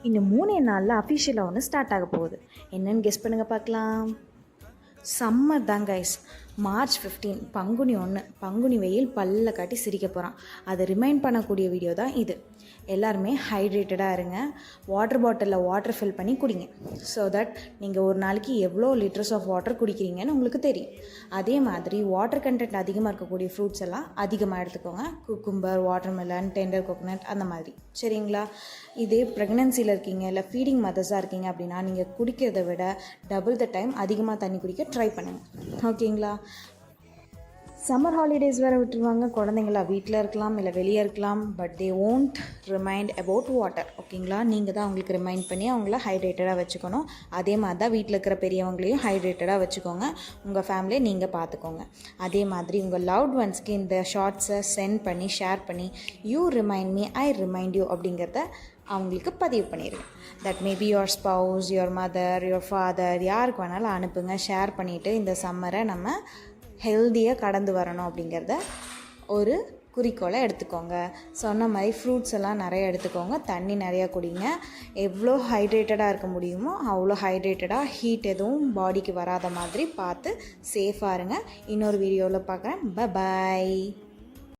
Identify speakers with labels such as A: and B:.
A: இன்னும் 3 நாளில் அஃபிஷியலாக ஒன்று ஸ்டார்ட் ஆக போகுது. என்னென்னு கெஸ் பண்ணுங்கள் பார்க்கலாம். சம்மர் தான் கைஸ். March 15 பங்குனி 1 பங்குனி வெயில் பல்ல காட்டி சிரிக்க போகிறான். அதை ரிமைண்ட் பண்ணக்கூடிய வீடியோ தான் இது. எல்லாருமே ஹைட்ரேட்டடாக இருங்க. வாட்டர் பாட்டிலில் வாட்டர் ஃபில் பண்ணி குடிங்க. ஸோ தட் நீங்கள் ஒரு நாளைக்கு எவ்வளோ லிட்டர்ஸ் ஆஃப் வாட்டர் குடிக்கிறீங்கன்னு உங்களுக்கு தெரியும். அதே மாதிரி வாட்டர் கண்டென்ட் அதிகமாக இருக்கக்கூடிய ஃப்ரூட்ஸ் எல்லாம் அதிகமாக எடுத்துக்கோங்க. குக்கும்பர், வாட்டர்மெலன், டெண்டர் கோகோனட் அந்த மாதிரி. சரிங்களா? இதே ப்ரெக்னென்சியில் இருக்கீங்க இல்லை ஃபீடிங் மதர்ஸாக இருக்கீங்க அப்படின்னா நீங்கள் குடிக்கிறத விட டபுள் த டைம் அதிகமாக தண்ணி குடிக்க ட்ரை பண்ணுங்கள். ஓகேங்களா? சம்மர் ஹாலிடேஸ் வேறு விட்டுருவாங்க. குழந்தைங்களா வீட்டில் இருக்கலாம் இல்லை வெளியே இருக்கலாம். But they won't remind about water. ஓகேங்களா? நீங்கள் தான் அவங்களுக்கு ரிமைண்ட் பண்ணி அவங்கள ஹைட்ரேட்டடாக வச்சுக்கணும். அதே மாதிரி தான் வீட்டில் இருக்கிற பெரியவங்களையும் ஹைட்ரேட்டடாக வச்சுக்கோங்க. உங்கள் ஃபேமிலியை நீங்கள் பார்த்துக்கோங்க. அதே மாதிரி உங்கள் லவ்ட் ஒன்ஸ்க்கு இந்த ஷார்ட்ஸை சென்ட் பண்ணி ஷேர் பண்ணி you remind me, I remind you அப்படிங்கிறத அவங்களுக்கு பதிவு பண்ணிடுங்க. That maybe your spouse, your mother, your father, யாருக்கு வேணாலும் அனுப்புங்க. ஷேர் பண்ணிவிட்டு இந்த சம்மரை நம்ம ஹெல்த்தியாக கடந்து வரணும் அப்படிங்கிறத ஒரு குறிக்கோளை எடுத்துக்கோங்க. சொன்ன மாதிரி ஃப்ரூட்ஸ் எல்லாம் நிறைய எடுத்துக்கோங்க. தண்ணி நிறையா குடிங்க. எவ்வளோ ஹைட்ரேட்டடாக இருக்க முடியுமோ அவ்வளோ ஹைட்ரேட்டடாக, ஹீட் எதுவும் பாடிக்கு வராத மாதிரி பார்த்து சேஃபாக இருங்க. இன்னொரு வீடியோவில் பார்க்குறேன். பை.